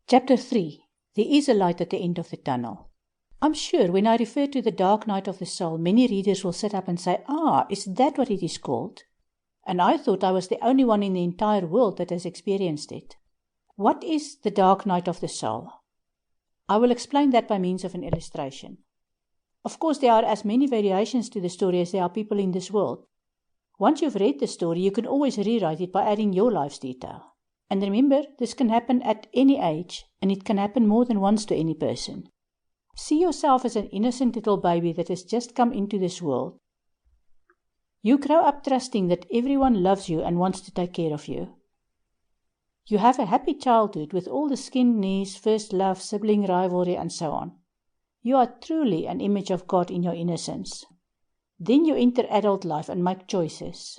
Chapter 3. There is a light at the end of the tunnel. I'm sure when I refer to the dark night of the soul, many readers will sit up and say, is that what it is called? And I thought I was the only one in the entire world that has experienced it. What is the dark night of the soul? I will explain that by means of an illustration. Of course, there are as many variations to the story as there are people in this world. Once you've read the story, you can always rewrite it by adding your life's detail. And remember, this can happen at any age, and it can happen more than once to any person. See yourself as an innocent little baby that has just come into this world. You grow up trusting that everyone loves you and wants to take care of you. You have a happy childhood with all the skinned knees, first love, sibling rivalry, and so on. You are truly an image of God in your innocence. Then you enter adult life and make choices.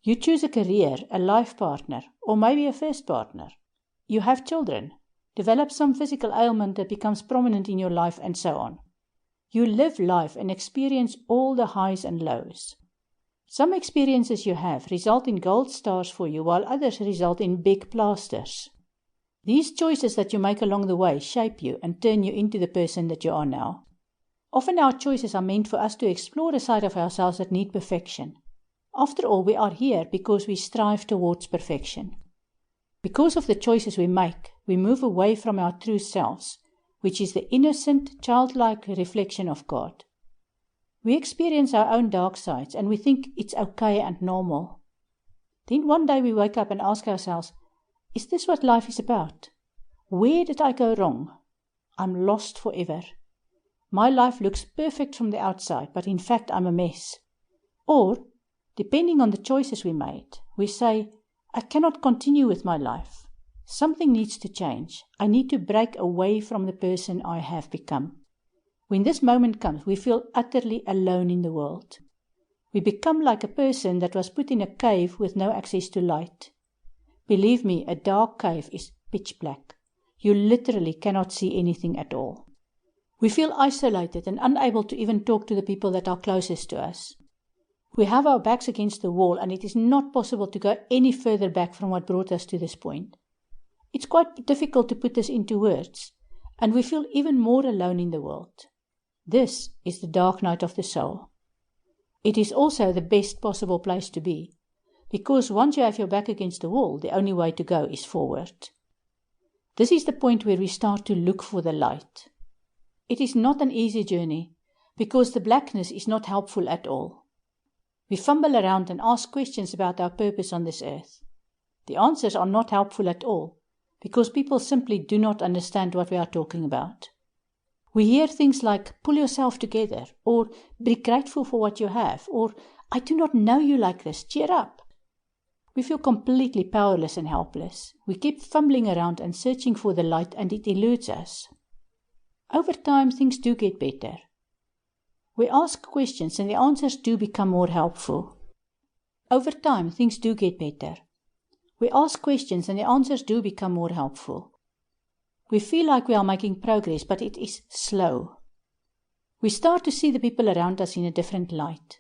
You choose a career, a life partner, or maybe a first partner. You have children, develop some physical ailment that becomes prominent in your life, and so on. You live life and experience all the highs and lows. Some experiences you have result in gold stars for you, while others result in big plasters. These choices that you make along the way shape you and turn you into the person that you are now. Often our choices are meant for us to explore a side of ourselves that need perfection. After all, we are here because we strive towards perfection. Because of the choices we make, we move away from our true selves, which is the innocent, childlike reflection of God. We experience our own dark sides and we think it's okay and normal. Then one day we wake up and ask ourselves, is this what life is about? Where did I go wrong? I'm lost forever. My life looks perfect from the outside, but in fact I'm a mess. Or, depending on the choices we made, we say, I cannot continue with my life. Something needs to change. I need to break away from the person I have become. When this moment comes, we feel utterly alone in the world. We become like a person that was put in a cave with no access to light. Believe me, a dark cave is pitch black. You literally cannot see anything at all. We feel isolated and unable to even talk to the people that are closest to us. We have our backs against the wall, and it is not possible to go any further back from what brought us to this point. It's quite difficult to put this into words, and we feel even more alone in the world. This is the dark night of the soul. It is also the best possible place to be, because once you have your back against the wall, the only way to go is forward. This is the point where we start to look for the light. It is not an easy journey, because the blackness is not helpful at all. We fumble around and ask questions about our purpose on this earth. The answers are not helpful at all, because people simply do not understand what we are talking about. We hear things like, pull yourself together, or be grateful for what you have, or I do not know you like this, cheer up. We feel completely powerless and helpless. We keep fumbling around and searching for the light, and it eludes us. Over time, things do get better. We ask questions and the answers do become more helpful. Over time, things do get better. We ask questions and the answers do become more helpful. We feel like we are making progress, but it is slow. We start to see the people around us in a different light.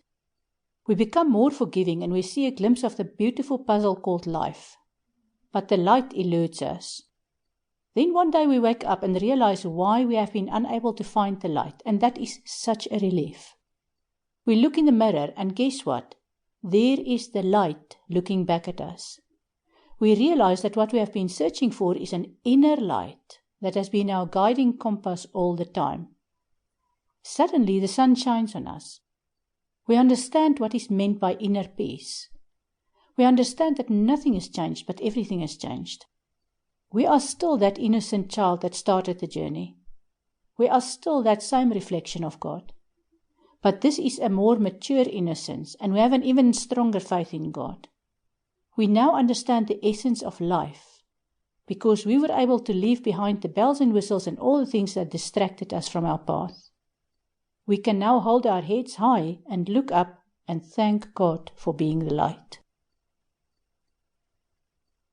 We become more forgiving and we see a glimpse of the beautiful puzzle called life. But the light eludes us. Then one day we wake up and realize why we have been unable to find the light, and that is such a relief. We look in the mirror and guess what? There is the light looking back at us. We realize that what we have been searching for is an inner light that has been our guiding compass all the time. Suddenly the sun shines on us. We understand what is meant by inner peace. We understand that nothing has changed, but everything has changed. We are still that innocent child that started the journey. We are still that same reflection of God. But this is a more mature innocence, and we have an even stronger faith in God. We now understand the essence of life, because we were able to leave behind the bells and whistles and all the things that distracted us from our path. We can now hold our heads high and look up and thank God for being the light.